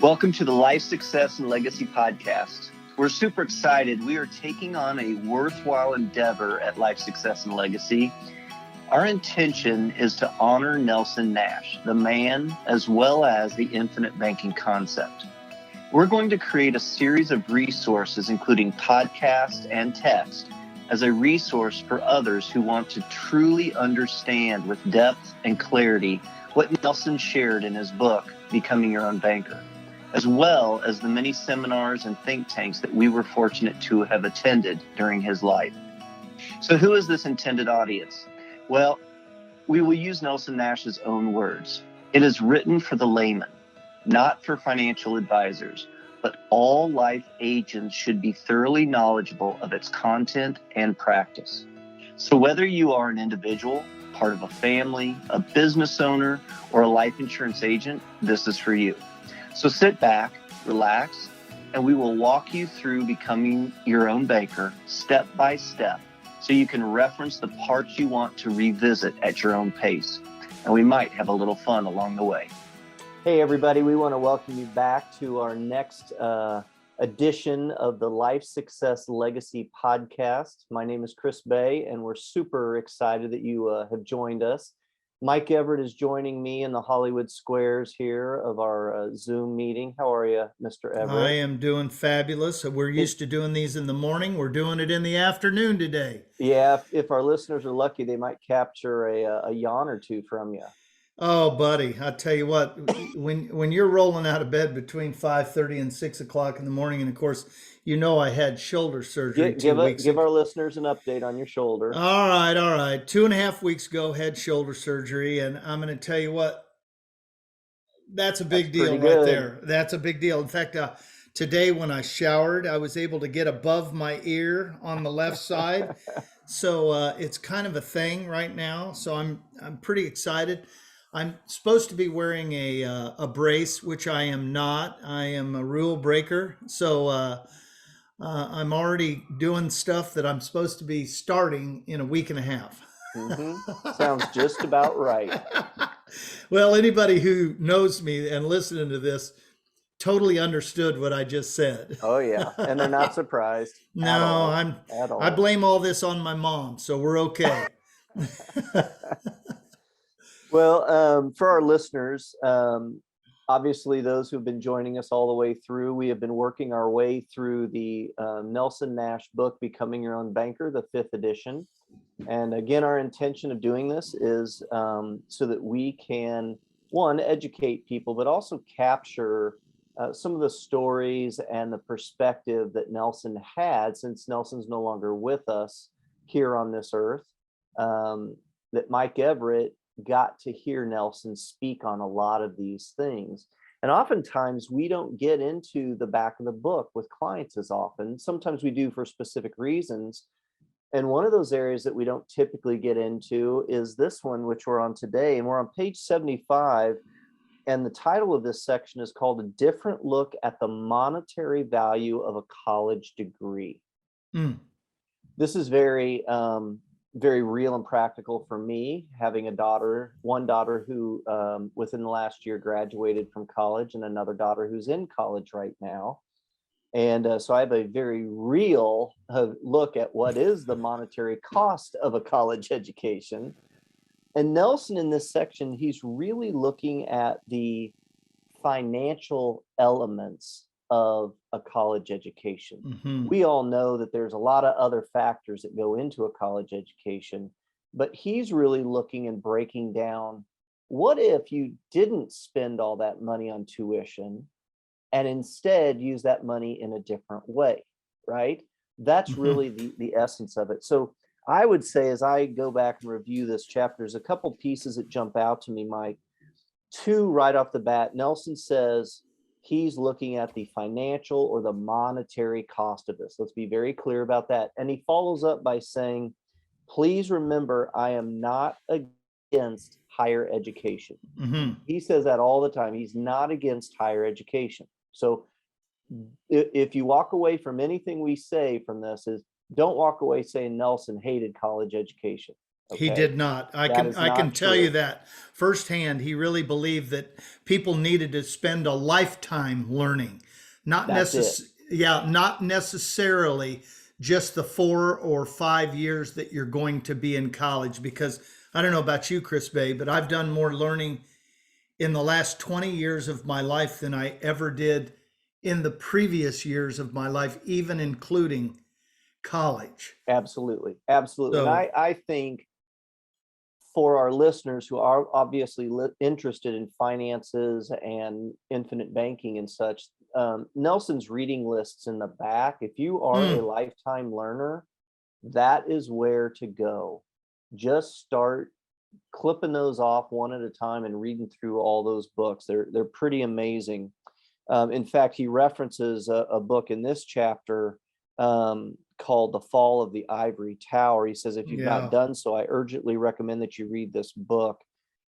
Welcome to the Life Success and Legacy Podcast. We're super excited. We are taking on a worthwhile endeavor at Life Success and Legacy. Our intention is to honor Nelson Nash, the man, as well as the infinite banking concept. We're going to create a series of resources, including podcasts and text, as a resource for others who want to truly understand with depth and clarity what Nelson shared in his book, Becoming Your Own Banker, as well as the many seminars and think tanks that we were fortunate to have attended during his life. So who is this intended audience? Well, we will use Nelson Nash's own words. It is written for the layman, not for financial advisors, but all life agents should be thoroughly knowledgeable of its content and practice. So whether you are an individual, part of a family, a business owner, or a life insurance agent, this is for you. So sit back, relax, and we will walk you through becoming your own banker step by step so you can reference the parts you want to revisit at your own pace. And we might have a little fun along the way. Hey, everybody, we want to welcome you back to our next edition of the Life Success Legacy Podcast. My name is Chris Bay, and we're super excited that you have joined us. Mike Everett is joining me in the Hollywood Squares here of our Zoom meeting. How are you, Mr. Everett? I am doing fabulous. We're used to doing these in the morning. We're doing it in the afternoon today. Yeah, if our listeners are lucky, they might capture a yawn or two from you. Oh, buddy, I tell you what, when you're rolling out of bed between 5:30 and 6 o'clock in the morning, and of course, you know I had shoulder surgery Give our listeners an update on your shoulder. All right. 2.5 weeks ago, had shoulder surgery, and I'm going to tell you what, that's a big deal right there. That's a big deal. In fact, today when I showered, I was able to get above my ear on the left side. So it's kind of a thing right now. So I'm pretty excited. I'm supposed to be wearing a brace, which I am not. I am a rule breaker. So I'm already doing stuff that I'm supposed to be starting in a week and a half. Mm-hmm. Sounds just about right. Well, anybody who knows me and listening to this totally understood what I just said. Oh yeah, and they're not surprised. No, I blame all this on my mom, so we're okay. Well, for our listeners, obviously those who've been joining us all the way through, we have been working our way through the Nelson Nash book, Becoming Your Own Banker, the 5th edition. And again, our intention of doing this is so that we can, one, educate people, but also capture some of the stories and the perspective that Nelson had, since Nelson's no longer with us here on this earth, that Mike Everett got to hear Nelson speak on a lot of these things. And oftentimes we don't get into the back of the book with clients as often. Sometimes we do for specific reasons. And one of those areas that we don't typically get into is this one, which we're on today. And we're on page 75. And the title of this section is called A Different Look at the Monetary Value of a College Degree. This is very real and practical for me, having one daughter who within the last year graduated from college, and another daughter who's in college right now. And so I have a very real look at what is the monetary cost of a college education. And Nelson, in this section, he's really looking at the financial elements of a college education. Mm-hmm. We all know that there's a lot of other factors that go into a college education, but he's really looking and breaking down, what if you didn't spend all that money on tuition and instead use that money in a different way, right? That's mm-hmm. really the essence of it. So I would say, as I go back and review this chapter, there's a couple pieces that jump out to me, Mike. Two, right off the bat, Nelson says he's looking at the financial or the monetary cost of this. Let's be very clear about that. And he follows up by saying, please remember, I am not against higher education. Mm-hmm. He says that all the time. He's not against higher education. So if you walk away from anything we say from this, is don't walk away saying Nelson hated college education. He Okay. did not. I That can is I can not tell you true. that firsthand. He really believed that people needed to spend a lifetime learning, That's it. not necessarily just the 4 or 5 years that you're going to be in college. Because I don't know about you, Chris Bay, but I've done more learning in the last 20 years of my life than I ever did in the previous years of my life, even including college. Absolutely. Absolutely. And So, I think for our listeners who are obviously interested in finances and infinite banking and such, Nelson's reading lists in the back, if you are a lifetime learner, that is where to go. Just start clipping those off one at a time and reading through all those books. They're pretty amazing. In fact, he references a book in this chapter called The Fall of the Ivory Tower. He says, if you've not yeah. done so, I urgently recommend that you read this book.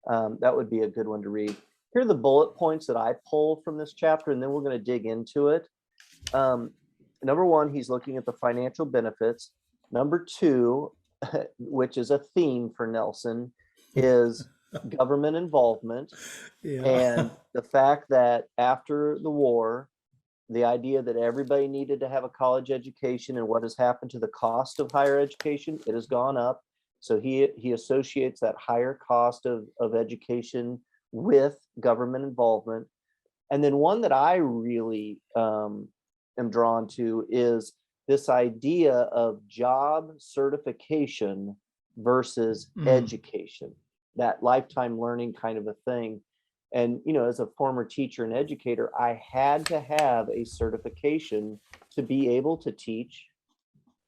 That would be a good one to read. Here are the bullet points that I pulled from this chapter, and then we're going to dig into it. Number one, he's looking at the financial benefits. Number two, which is a theme for Nelson, is government involvement. Yeah. And the fact that after the war, the idea that everybody needed to have a college education, and what has happened to the cost of higher education, it has gone up. So he associates that higher cost of education with government involvement. And then one that I really am drawn to is this idea of job certification versus education, that lifetime learning kind of a thing. And, as a former teacher and educator, I had to have a certification to be able to teach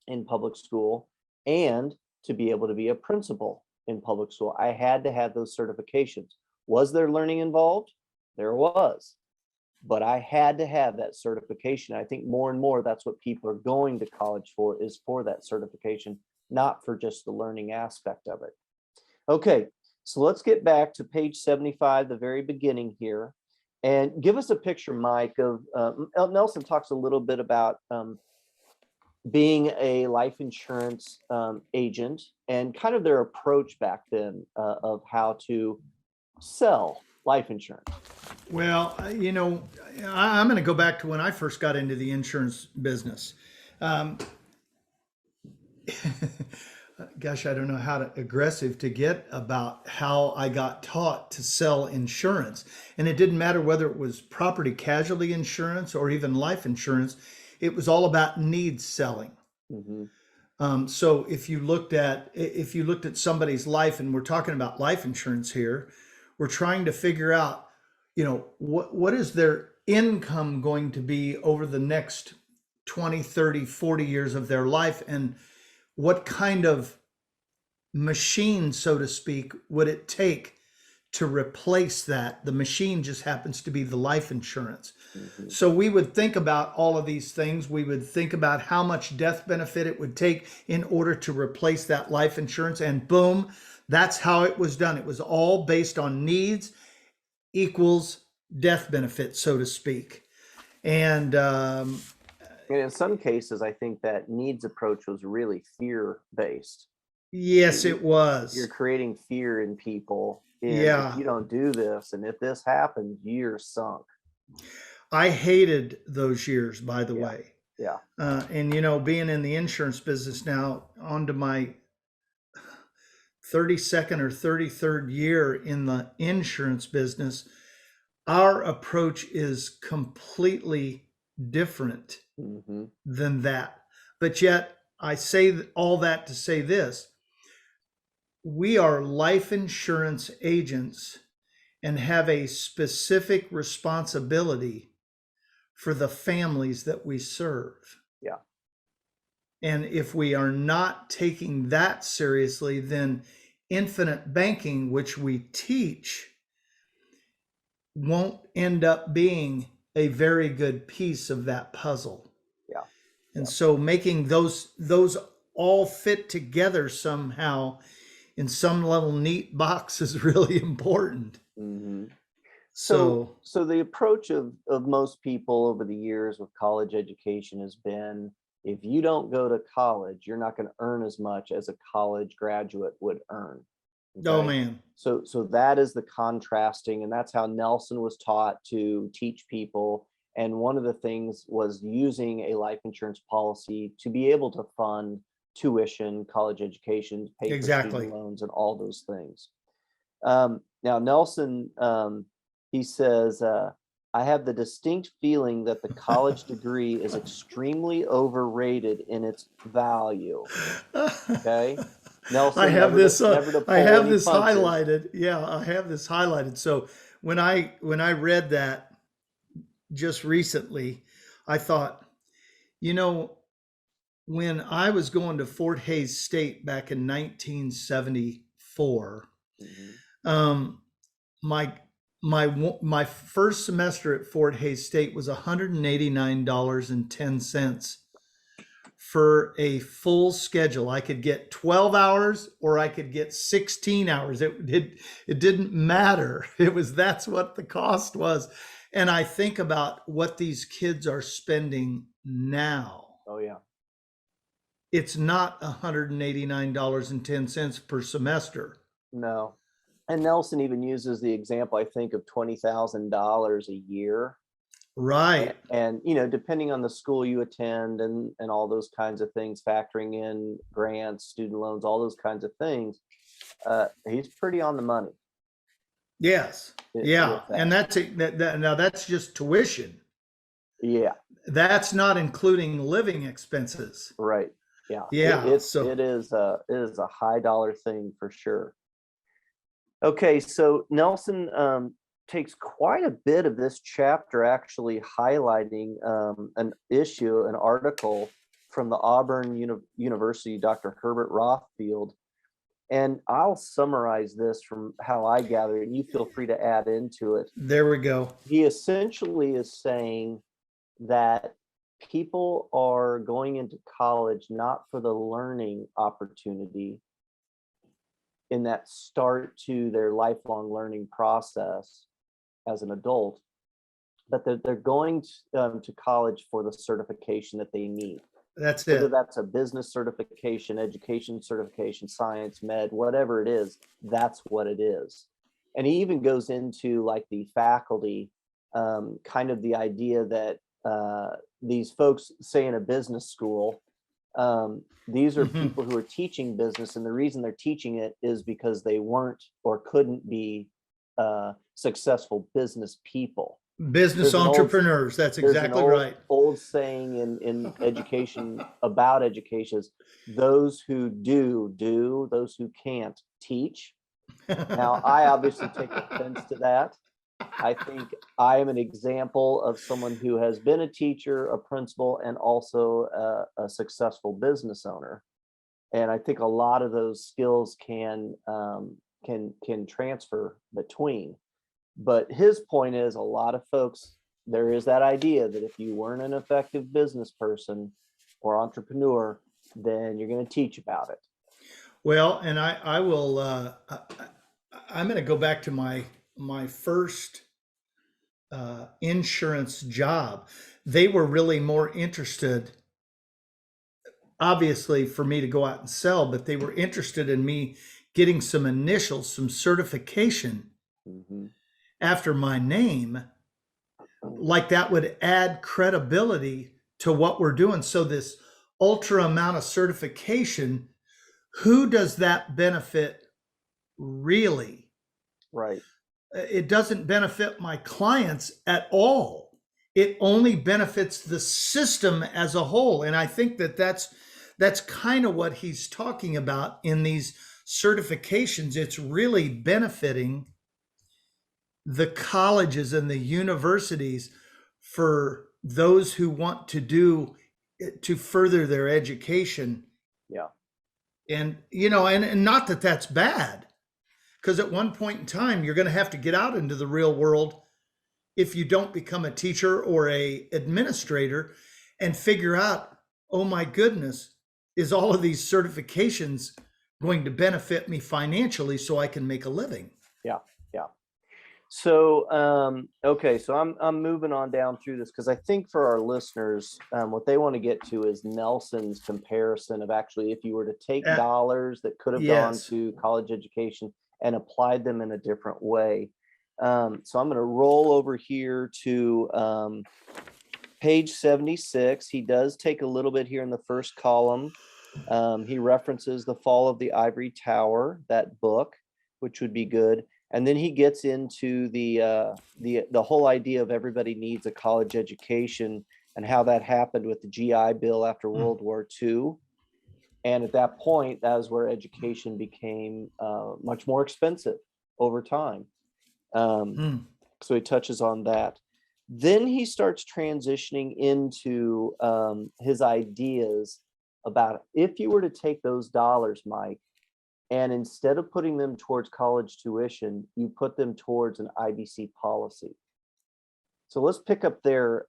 in public school and to be able to be a principal in public school. I had to have those certifications. Was there learning involved? There was, but I had to have that certification. I think more and more that's what people are going to college for, is for that certification, not for just the learning aspect of it. Okay, so let's get back to page 75, the very beginning here, and give us a picture, Mike, of Nelson talks a little bit about being a life insurance agent and kind of their approach back then of how to sell life insurance. Well, I'm going to go back to when I first got into the insurance business. Gosh, I don't know how aggressive to get about how I got taught to sell insurance. And it didn't matter whether it was property casualty insurance or even life insurance. It was all about needs selling. Mm-hmm. So if you looked at somebody's life, and we're talking about life insurance here, we're trying to figure out, what is their income going to be over the next 20, 30, 40 years of their life, and what kind of machine, so to speak, would it take to replace that? The machine just happens to be the life insurance. Mm-hmm. So we would think about all of these things. We would think about how much death benefit it would take in order to replace that life insurance, and boom, that's how it was done. It was all based on needs equals death benefit, so to speak. And in some cases, I think that needs approach was really fear-based. yes, it was. You're creating fear in people. Yeah. If you don't do this, and if this happens, you're sunk. I hated those years, by the way. Yeah. And, being in the insurance business now, on to my 32nd or 33rd year in the insurance business, our approach is completely different than that. But yet, I say all that to say this: we are life insurance agents and have a specific responsibility for the families that we serve. Yeah. And if we are not taking that seriously, then infinite banking, which we teach, won't end up being a very good piece of that puzzle. Yeah. And so making those all fit together somehow in some little neat box is really important. Mm-hmm. So the approach of most people over the years with college education has been, if you don't go to college, you're not going to earn as much as a college graduate would earn. Okay? Oh man. So that is the contrasting, and that's how Nelson was taught to teach people. And one of the things was using a life insurance policy to be able to fund tuition, college education, pay for student loans, and all those things. Now Nelson, he says, I have the distinct feeling that the college degree is extremely overrated in its value. Okay. Nelson, I have this punches. highlighted. Yeah, I have this highlighted. So when I read that just recently, I thought, when I was going to Fort Hays State back in 1974, my first semester at Fort Hays State was $189.10 for a full schedule. I could get 12 hours or I could get 16 hours. It didn't matter. That's what the cost was. And I think about what these kids are spending now. Oh yeah. It's not $189.10 per semester. No. And Nelson even uses the example, I think, of $20,000 a year. Right. And depending on the school you attend and all those kinds of things, factoring in grants, student loans, all those kinds of things, he's pretty on the money. Yes. Yeah. And now that's just tuition. Yeah. That's not including living expenses. Right. Yeah. Yeah. It is a high dollar thing for sure. Okay. So Nelson takes quite a bit of this chapter actually highlighting an article from the Auburn University, Dr. Herbert Rothfield. And I'll summarize this from how I gather it, and you feel free to add into it. There we go. He essentially is saying that people are going into college not for the learning opportunity in that start to their lifelong learning process as an adult, but they're going to college for the certification that they need. That's Whether it. that's a business certification, education certification, science, med, whatever it is, that's what it is. And he even goes into like the faculty, kind of the idea that these folks, say in a business school, these are people who are teaching business, and the reason they're teaching it is because they weren't or couldn't be successful business people. Business entrepreneurs. That's exactly right. Old saying in education about education is those who do, those who can't teach. Now, I obviously take offense to that. I think I am an example of someone who has been a teacher, a principal, and also a successful business owner. And I think a lot of those skills can transfer between. But his point is, a lot of folks, there is that idea that if you weren't an effective business person or entrepreneur, then you're going to teach about it. Well, and I will, I'm going to go back to my first insurance job. They were really more interested, obviously, for me to go out and sell, but they were interested in me getting some initials, some certification after my name, like that would add credibility to what we're doing. So this ultra amount of certification, who does that benefit really? Right. It doesn't benefit my clients at all. It only benefits the system as a whole. And I think that's kind of what he's talking about in these certifications. It's really benefiting the colleges and the universities for those who want to further their education. Yeah. And, and not that that's bad, because at one point in time, you're going to have to get out into the real world if you don't become a teacher or a administrator and figure out, oh my goodness, is all of these certifications going to benefit me financially so I can make a living? Yeah. Yeah. So, okay, so I'm moving on down through this because I think for our listeners, what they want to get to is Nelson's comparison of actually if you were to take dollars that could have gone Yes. to college education and applied them in a different way. So I'm going to roll over here to page 76. He does take a little bit here in the first column. He references The Fall of the Ivory Tower, that book, which would be good. And then he gets into the whole idea of everybody needs a college education and how that happened with the GI Bill after World War II. And at that point, that was where education became much more expensive over time. So he touches on that. Then he starts transitioning into his ideas about if you were to take those dollars, Mike, and instead of putting them towards college tuition, you put them towards an IBC policy. So let's pick up there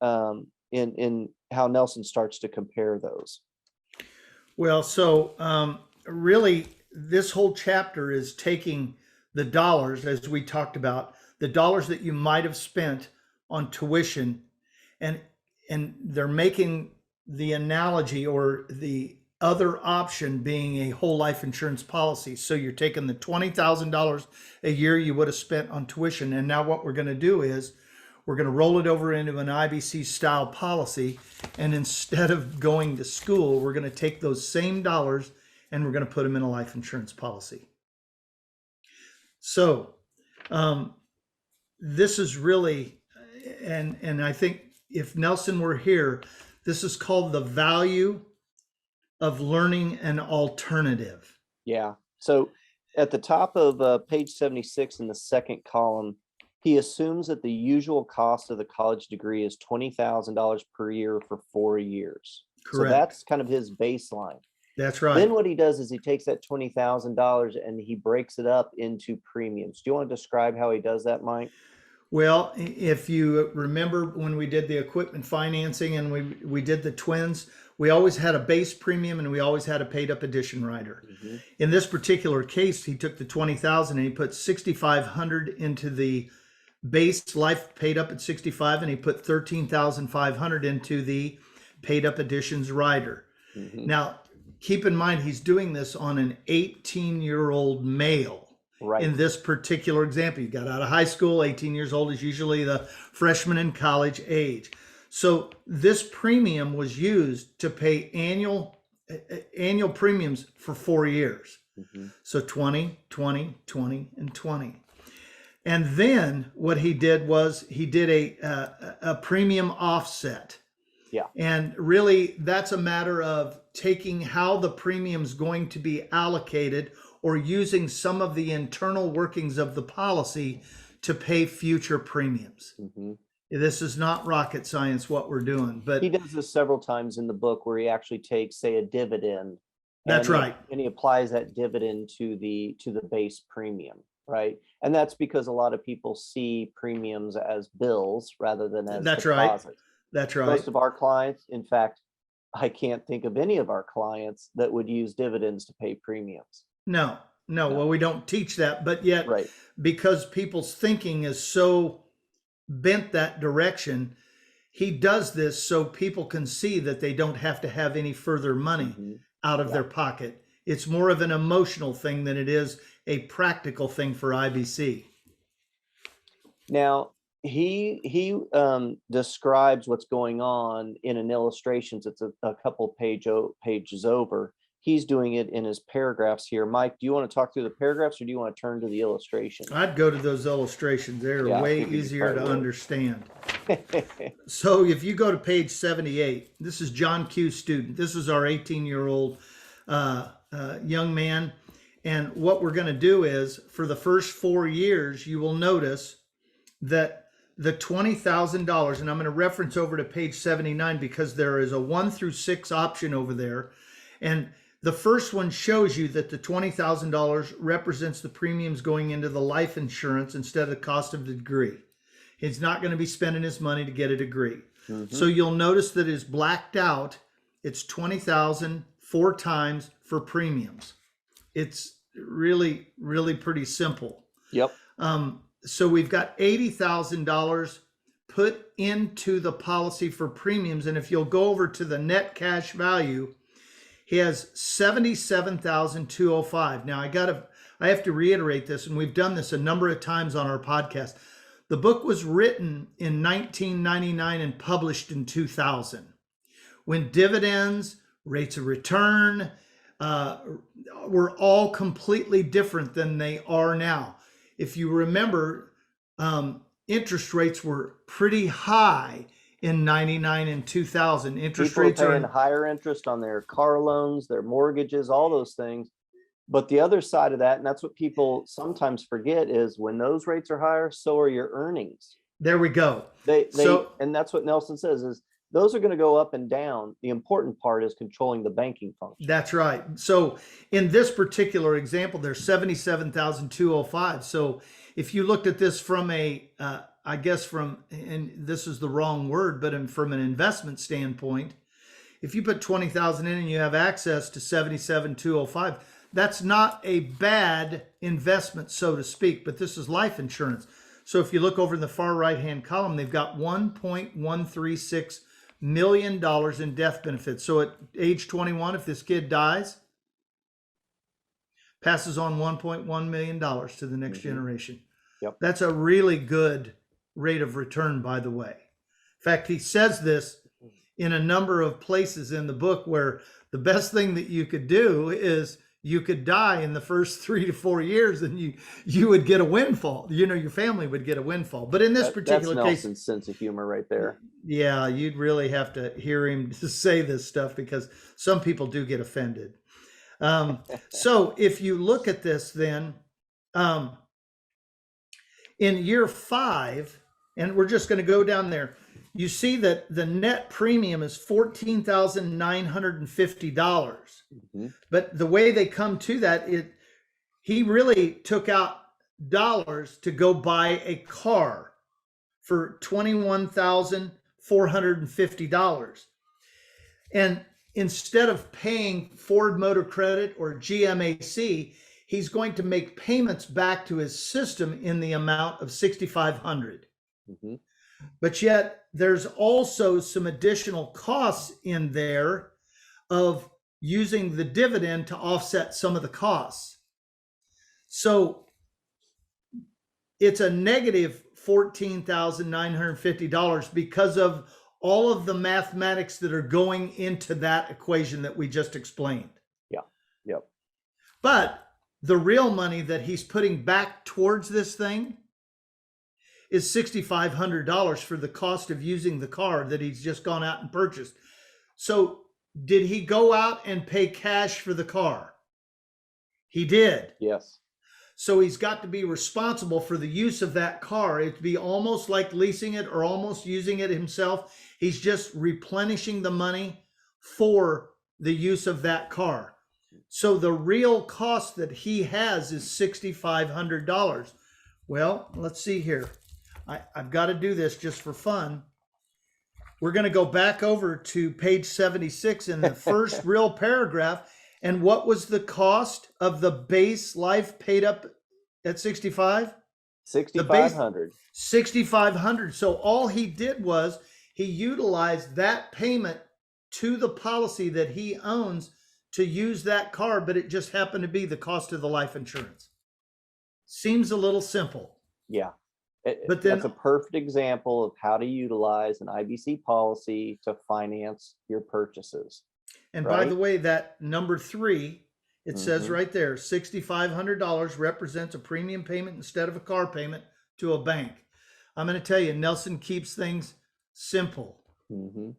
in how Nelson starts to compare those. Well, so really, this whole chapter is taking the dollars, as we talked about, the dollars that you might have spent on tuition, and they're making the analogy or the other option being a whole life insurance policy. So you're taking the $20,000 a year you would have spent on tuition, and now what we're going to do is we're going to roll it over into an IBC style policy, and instead of going to school, we're going to take those same dollars and we're going to put them in a life insurance policy. So this is really, and I think if Nelson were here, this is called the value of learning an alternative. Yeah. So at the top of page 76 in the second column, he assumes that the usual cost of the college degree is $20,000 per year for 4 years. Correct. So that's kind of his baseline. That's right. Then what he does is he takes that $20,000 and he breaks it up into premiums. Do you want to describe how he does that, Mike? Well, if you remember when we did the equipment financing and we did the twins, we always had a base premium and we always had a paid up addition rider. Mm-hmm. In this particular case, he took the $20,000 and he put $6,500 into the base life paid up at 65, and he put $13,500 into the paid up additions rider. Mm-hmm. Now, keep in mind, he's doing this on an 18-year-old male. Right. In this particular example, you got out of high school, 18 years old is usually the freshman in college age. So this premium was used to pay annual premiums for 4 years. Mm-hmm. So 20, 20, 20, and 20. And then what he did was he did a premium offset. Yeah. And really that's a matter of taking how the premium's going to be allocated or using some of the internal workings of the policy to pay future premiums. Mm-hmm. This is not rocket science what we're doing, but he does this several times in the book where he actually takes, say, a dividend. That's right. And he applies that dividend to the base premium, right? And that's because a lot of people see premiums as bills rather than as deposits. Right. That's right. Most of our clients, in fact, I can't think of any of our clients that would use dividends to pay premiums. No. Well, we don't teach that, but yet right. Because people's thinking is so bent that direction, he does this so people can see that they don't have to have any further money mm-hmm. out of their pocket. It's more of an emotional thing than it is a practical thing for IBC. Now, he describes what's going on in an illustration. It's a couple pages over. He's doing it in his paragraphs here. Mike, do you want to talk through the paragraphs or do you want to turn to the illustration? I'd go to those illustrations. They're way easier to understand. So if you go to page 78, this is John Q. student. This is our 18-year-old young man. And what we're going to do is for the first 4 years, you will notice that the $20,000, and I'm going to reference over to page 79 because there is a 1 through 6 option over there. And the first one shows you that the $20,000 represents the premiums going into the life insurance instead of the cost of the degree. He's not going to be spending his money to get a degree. Mm-hmm. So you'll notice that it's blacked out. It's $20,000 4 times for premiums. It's really, really pretty simple. Yep. So we've got $80,000 put into the policy for premiums. And if you'll go over to the net cash value, he has $77,205. Now I have to reiterate this, and we've done this a number of times on our podcast. The book was written in 1999 and published in 2000, when dividends, rates of return, were all completely different than they are now. If you remember, interest rates were pretty high in 99 and 2000. People rates are paying higher interest on their car loans, their mortgages, all those things. But the other side of that, and that's what people sometimes forget, is when those rates are higher, so are your earnings. There we go. And that's what Nelson says, is those are going to go up and down. The important part is controlling the banking function. That's right. So in this particular example, there's 77,205. So if you looked at this from and this is the wrong word, but from an investment standpoint, if you put 20,000 in and you have access to 77,205, that's not a bad investment, so to speak, but this is life insurance. So if you look over in the far right-hand column, they've got $1.136 million in death benefits. So at age 21, if this kid dies, passes on $1.1 million to the next generation. Yep. That's a really good rate of return, by the way. In fact, he says this in a number of places in the book, where the best thing that you could do is you could die in the first 3 to 4 years and you would get a windfall. Your family would get a windfall. But in this particular that's case, Nelson's sense of humor right there. Yeah, you'd really have to hear him say this stuff, because some people do get offended. So if you look at this then, in year 5, and we're just going to go down there, you see that the net premium is $14,950. Mm-hmm. But the way they come to that, he really took out dollars to go buy a car for $21,450. And instead of paying Ford Motor Credit or GMAC, he's going to make payments back to his system in the amount of $6,500. Mm-hmm. But yet there's also some additional costs in there of using the dividend to offset some of the costs. So it's a negative $14,950 because of all of the mathematics that are going into that equation that we just explained. Yeah. Yep. But the real money that he's putting back towards this thing is $6,500 for the cost of using the car that he's just gone out and purchased. So did he go out and pay cash for the car? He did. Yes. So he's got to be responsible for the use of that car. It'd be almost like leasing it or almost using it himself. He's just replenishing the money for the use of that car. So the real cost that he has is $6,500. Well, let's see here. I've got to do this just for fun. We're going to go back over to page 76 in the first real paragraph. And what was the cost of the base life paid up at 65? $6,500. $6,500. So all he did was he utilized that payment to the policy that he owns to use that car, but it just happened to be the cost of the life insurance. Seems a little simple. Yeah. But then, that's a perfect example of how to utilize an IBC policy to finance your purchases. And right? by the way, that number 3, it says right there, $6,500 represents a premium payment instead of a car payment to a bank. I'm going to tell you, Nelson keeps things simple. Mm-hmm.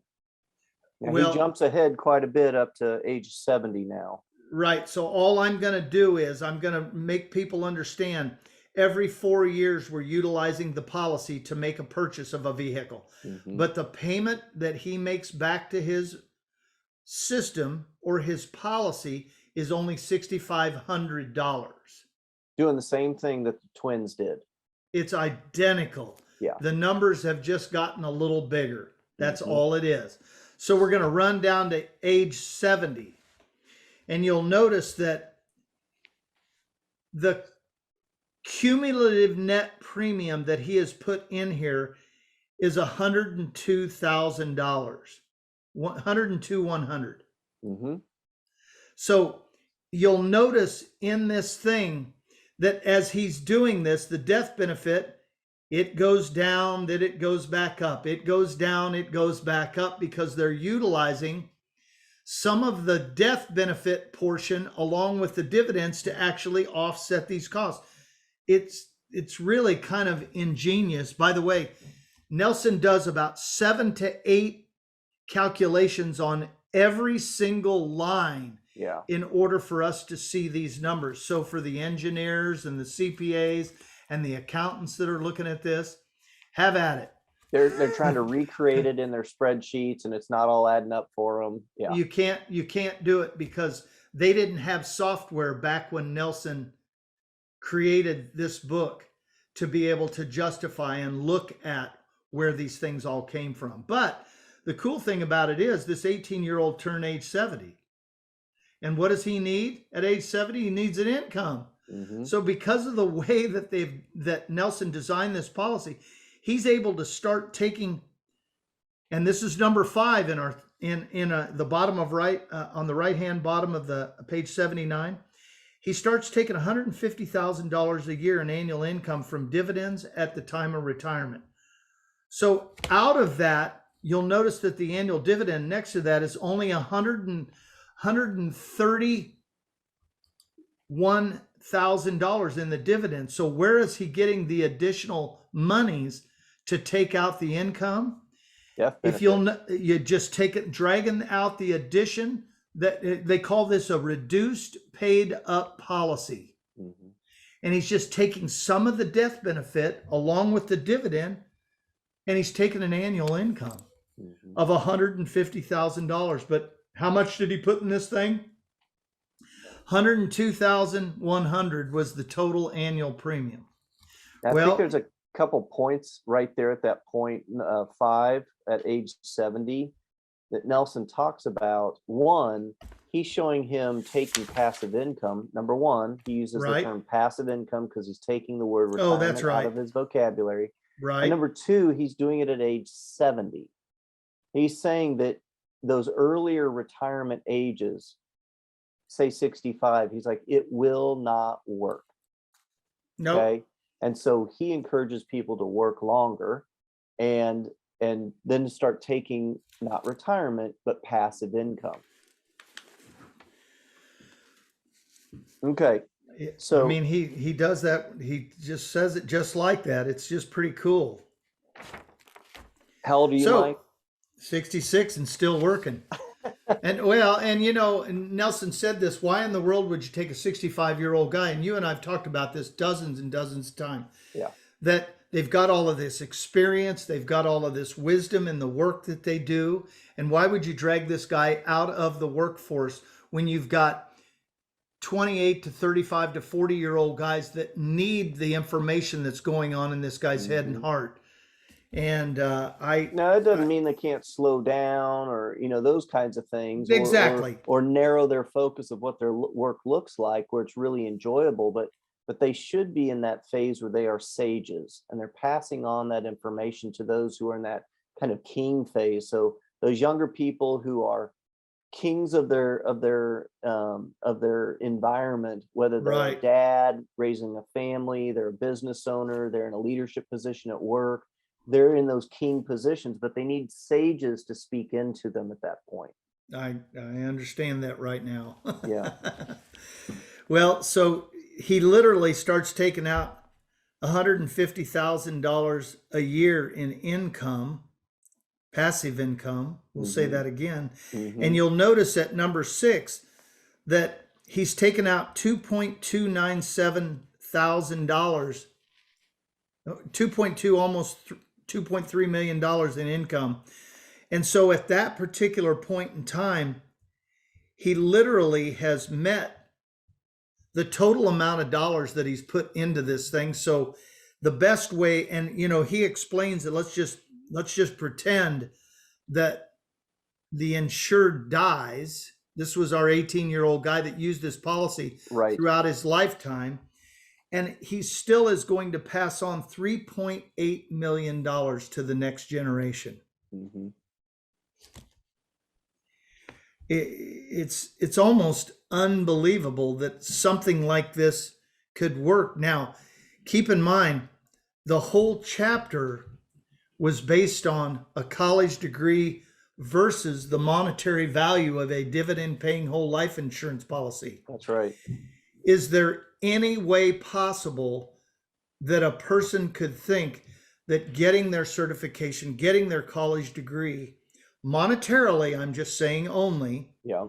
Well, he jumps ahead quite a bit up to age 70 now. Right. So all I'm going to do is I'm going to make people understand every 4 years we're utilizing the policy to make a purchase of a vehicle. Mm-hmm. But the payment that he makes back to his system or his policy is only $6,500. Doing the same thing that the twins did. It's identical. Yeah. The numbers have just gotten a little bigger. That's all it is. So we're going to run down to age 70. And you'll notice that the cumulative net premium that he has put in here is $102,000. 102,100. Mm-hmm. So you'll notice in this thing that as he's doing this, the death benefit, it goes down, then it goes back up. It goes down, it goes back up, because they're utilizing some of the death benefit portion along with the dividends to actually offset these costs. It's really kind of ingenious. By the way, Nelson does about 7 to 8 calculations on every single line in order for us to see these numbers. So for the engineers and the CPAs and the accountants that are looking at this, have at it. They're trying to recreate it in their spreadsheets, and it's not all adding up for them. Yeah. You can't do it because they didn't have software back when Nelson created this book to be able to justify and look at where these things all came from. But the cool thing about it is this 18-year-old turned age 70. And what does he need at age 70? He needs an income. Mm-hmm. So because of the way that Nelson designed this policy, he's able to start taking, and this is number 5 in our the bottom of on the right hand bottom of the page 79. He starts taking $150,000 a year in annual income from dividends at the time of retirement. So out of that, you'll notice that the annual dividend next to that is only $131,000 in the dividend. So where is he getting the additional monies to take out the income? If you just take it, dragging out the addition, that they call this a reduced paid up policy. Mm-hmm. And he's just taking some of the death benefit along with the dividend, and he's taking an annual income of $150,000. But how much did he put in this thing? $102,100 was the total annual premium. I think there's a couple points right there at that point 5 at age 70 that Nelson talks about. One, he's showing him taking passive income. Number one, he uses the term passive income because he's taking the word retirement out of his vocabulary. Right. And number 2, he's doing it at age 70. He's saying that those earlier retirement ages, say 65, he's like, it will not work. No. Nope. Okay. And so he encourages people to work longer and then to start taking not retirement, but passive income. Okay. So I mean, he does that. He just says it just like that. It's just pretty cool. How old are you, Mike? 66 and still working. And you know, and Nelson said this, why in the world would you take a 65-year-old guy? And you and I've talked about this dozens and dozens of times. Yeah. That they've got all of this experience, they've got all of this wisdom in the work that they do. And why would you drag this guy out of the workforce when you've got 28 to 35 to 40-year-old guys that need the information that's going on in this guy's head and heart? And no, it doesn't mean they can't slow down or, you know, those kinds of things. Exactly. Or narrow their focus of what their work looks like, where it's really enjoyable. But they should be in that phase where they are sages and they're passing on that information to those who are in that kind of king phase. So those younger people who are kings of their environment, whether they're a dad raising a family, they're a business owner, they're in a leadership position at work. They're in those king positions, but they need sages to speak into them at that point. I understand that right now. Yeah. Well, so he literally starts taking out $150,000 a year in income, passive income. We'll say that again. And you'll notice at number 6 that he's taken out $2.297,000, 2.2, almost $2.3 million in income. And so at that particular point in time, he literally has met the total amount of dollars that he's put into this thing. So the best way, and you know, he explains that let's just pretend that the insured dies. This was our 18-year-old guy that used this policy throughout his lifetime. and he still is going to pass on $3.8 million to the next generation. Mm-hmm. It's almost unbelievable that something like this could work. Now, keep in mind, the whole chapter was based on a college degree versus the monetary value of a dividend-paying whole life insurance policy. That's right. Is there any way possible that a person could think that getting their certification, getting their college degree, monetarily, I'm just saying only, Yeah.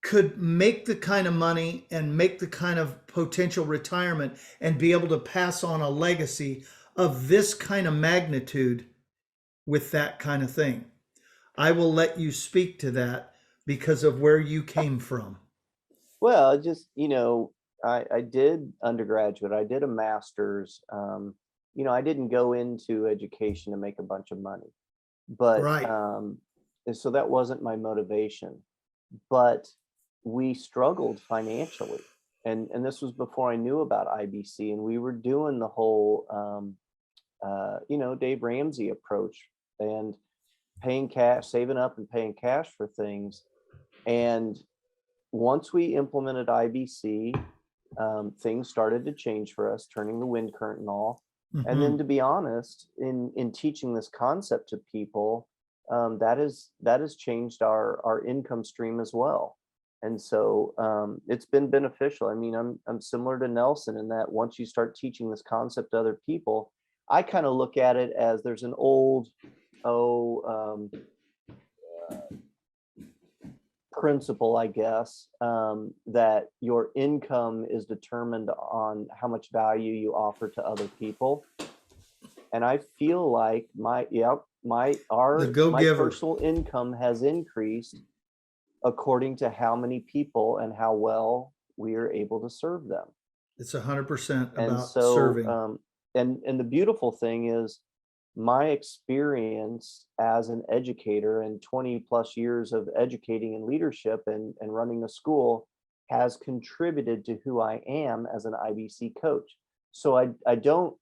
could make the kind of money and make the kind of potential retirement and be able to pass on a legacy of this kind of magnitude with that kind of thing? I will let you speak to that because of where you came from. Well, just, I did undergraduate, I did a master's. I didn't go into education to make a bunch of money, but Right. and so that wasn't my motivation. But we struggled financially, and this was before I knew about IBC, and we were doing the whole Dave Ramsey approach and paying cash, saving up and paying cash for things. And once we implemented IBC, things started to change for us, turning the wind current and all. Mm-hmm. And then, to be honest, in teaching this concept to people, that has changed our income stream as well. And so it's been beneficial. I mean, I'm similar to Nelson in that once you start teaching this concept to other people, I kind of look at it as there's an old principle, I guess, that your income is determined on how much value you offer to other people. And I feel like my personal income has increased according to how many people and how well we are able to serve them. It's 100% about And so, serving. And the beautiful thing is, my experience as an educator and 20 plus years of educating in leadership and running a school has contributed to who I am as an IBC coach. So I don't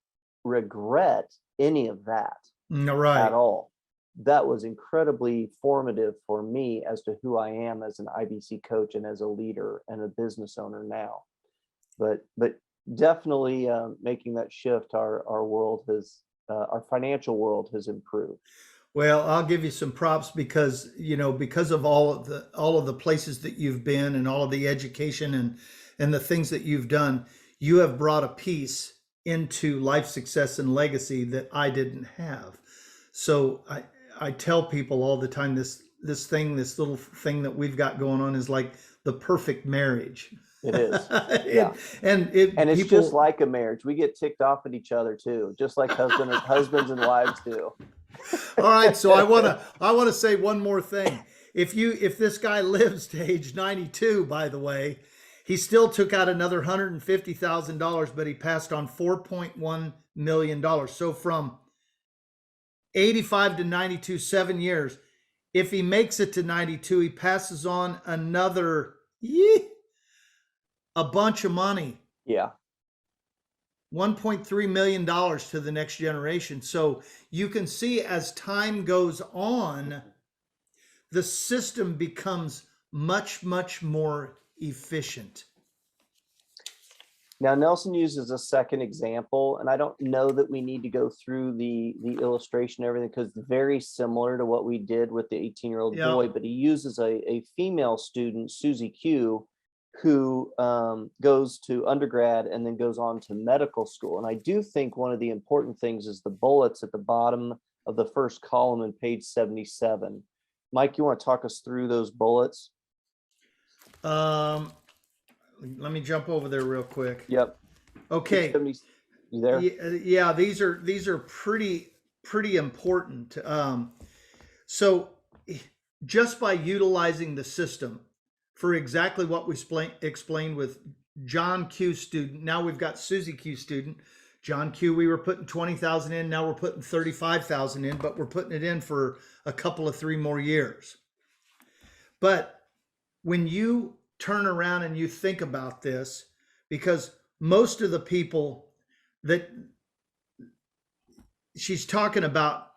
regret any of that at all. That was incredibly formative for me as to who I am as an IBC coach and as a leader and a business owner now. But definitely making that shift, our world has, our financial world has improved. Well, I'll give you some props because of all of the places that you've been and all of the education and the things that you've done, you have brought a piece into life success and legacy that I didn't have. So I tell people all the time, this little thing that we've got going on is like the perfect marriage. It is. Yeah. And it's just like a marriage. We get ticked off at each other too, just like husbands and wives do. All right. So I want to say one more thing. If this guy lives to age 92, by the way, he still took out another $150,000, but he passed on $4.1 million. So from 85 to 92, 7 years. If he makes it to 92, he passes on another a bunch of money. Yeah. $1.3 million to the next generation. So you can see as time goes on, the system becomes much, much more efficient. Now, Nelson uses a second example, and I don't know that we need to go through the illustration and everything, because it's very similar to what we did with the 18-year-old boy, but he uses a female student, Susie Q, who goes to undergrad and then goes on to medical school. And I do think one of the important things is the bullets at the bottom of the first column on page 77. Mike, you want to talk us through those bullets? Let me jump over there real quick. Yep. Okay. You there? Yeah, these are pretty important. So just by utilizing the system for exactly what we explained with John Q student, now we've got Susie Q student. John Q, we were putting 20,000 in, now we're putting 35,000 in, but we're putting it in for a couple of 3 more years. But when you turn around and you think about this, because most of the people that she's talking about,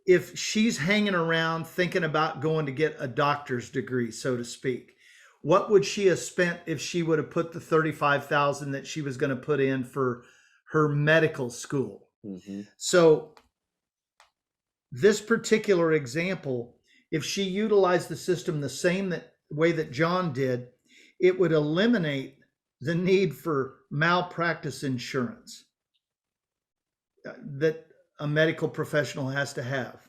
if she's hanging around thinking about going to get a doctor's degree, so to speak, what would she have spent if she would have put the $35,000 that she was going to put in for her medical school? Mm-hmm. So this particular example, if she utilized the system the same way that John did, it would eliminate the need for malpractice insurance that a medical professional has to have.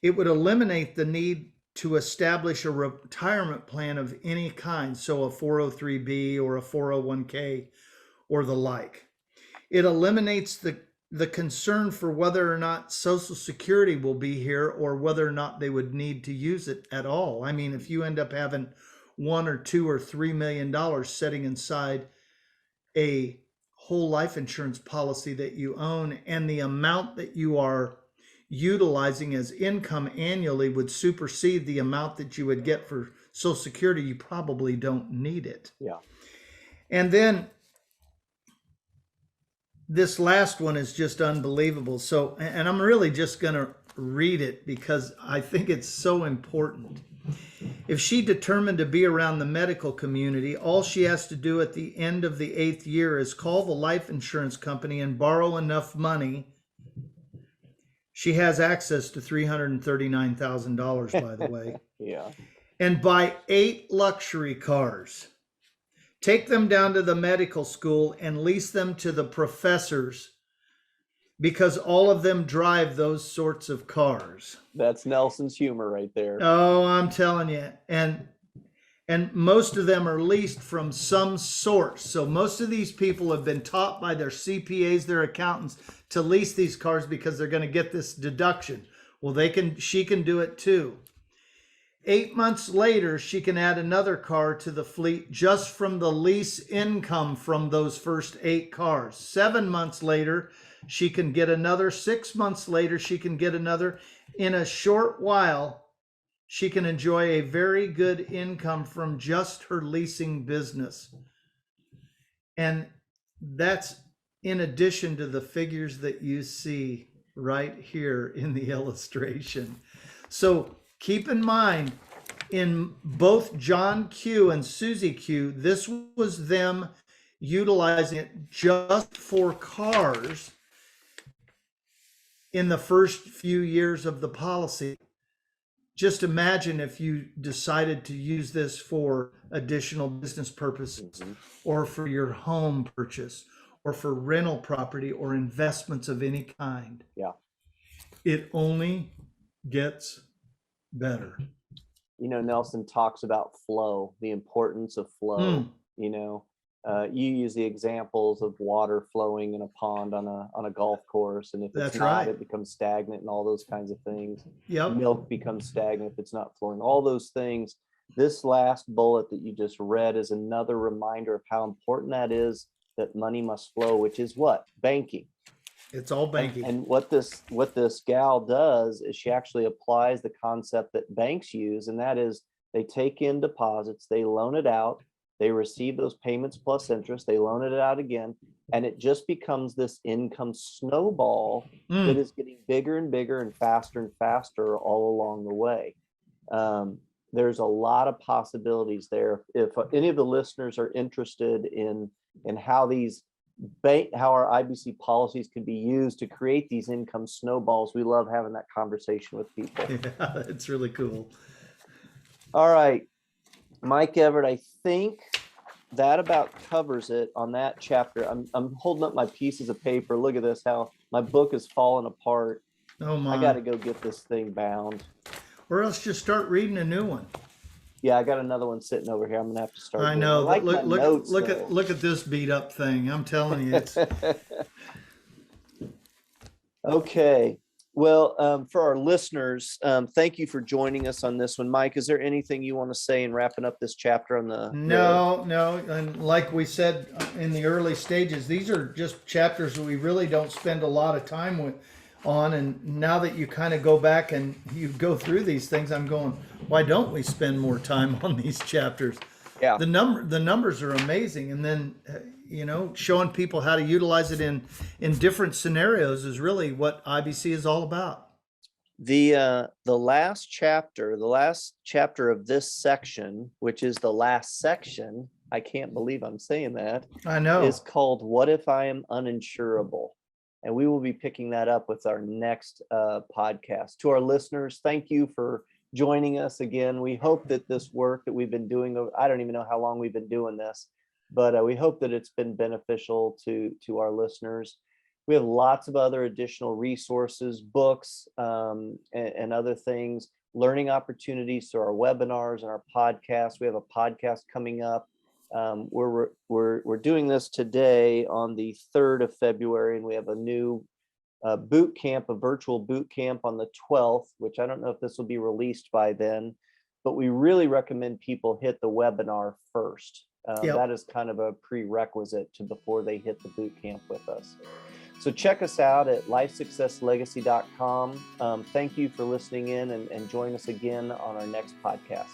It would eliminate the need to establish a retirement plan of any kind, so a 403B or a 401k or the like. It eliminates the concern for whether or not Social Security will be here or whether or not they would need to use it at all. I mean, if you end up having $1 or $2 or $3 million sitting inside a whole life insurance policy that you own, and the amount that you are utilizing as income annually would supersede the amount that you would get for Social Security, you probably don't need it. Yeah. And then this last one is just unbelievable. So, and I'm really just going to read it because I think it's so important. If she determined to be around the medical community, all she has to do at the end of the 8th year is call the life insurance company and borrow enough money. She has access to $339,000, by the way. Yeah. And buy 8 luxury cars. Take them down to the medical school and lease them to the professors, because all of them drive those sorts of cars. That's Nelson's humor right there. Oh, I'm telling you. And most of them are leased from some source. So most of these people have been taught by their CPAs, their accountants, to lease these cars because they're going to get this deduction. Well, she can do it too. 8 months later, she can add another car to the fleet just from the lease income from those first 8 cars. 7 months later, she can get another. 6 months later, she can get another. In a short while, she can enjoy a very good income from just her leasing business. And that's in addition to the figures that you see right here in the illustration. So keep in mind, in both John Q and Susie Q, this was them utilizing it just for cars in the first few years of the policy. Just imagine if you decided to use this for additional business purposes, or for your home purchase, or for rental property, or investments of any kind. Yeah. It only gets better. You know, Nelson talks about flow, the importance of flow. You know, you use the examples of water flowing in a pond on a golf course, and if it's not, it becomes stagnant and all those kinds of things. Yep. Milk becomes stagnant if it's not flowing. All those things. This last bullet that you just read is another reminder of how important that is, that money must flow, which is what? Banking. It's all banking. And what this gal does is she actually applies the concept that banks use, and that is they take in deposits, they loan it out, they receive those payments plus interest, they loan it out again, and it just becomes this income snowball that is getting bigger and bigger and faster all along the way. There's a lot of possibilities there. If any of the listeners are interested in how our IBC policies can be used to create these income snowballs, we love having that conversation with people. Yeah, it's really cool. All right, Mike Everett, I think that about covers it on that chapter. I'm holding up my pieces of paper. Look at this, how my book is falling apart. Oh my. I got to go get this thing bound. Or else just start reading a new one. Yeah, I got another one sitting over here. I'm gonna have to start. I know. Like Look at this beat up thing. I'm telling you, it's okay. Well, for our listeners, thank you for joining us on this one. Mike, is there anything you want to say in wrapping up this chapter on the? No. And like we said in the early stages, these are just chapters that we really don't spend a lot of time on. And now that you kind of go back and you go through these things, I'm going, why don't we spend more time on these chapters? Yeah. The numbers are amazing. And then, showing people how to utilize it in different scenarios is really what IBC is all about. The last chapter of this section, which is the last section, I can't believe I'm saying that, I know, is called "What If I Am Uninsurable?" And we will be picking that up with our next podcast. To our listeners, thank you for joining us again. We hope that this work that we've been doing, I don't even know how long we've been doing this, but we hope that it's been beneficial to our listeners. We have lots of other additional resources, books, and other things, learning opportunities through our webinars and our podcasts. We have a podcast coming up. We're doing this today on the 3rd of February, and we have a new boot camp, a virtual boot camp on the 12th, which I don't know if this will be released by then, but we really recommend people hit the webinar first. Yep. That is kind of a prerequisite to before they hit the boot camp with us. So check us out at lifesuccesslegacy.com. Thank you for listening in, and join us again on our next podcast.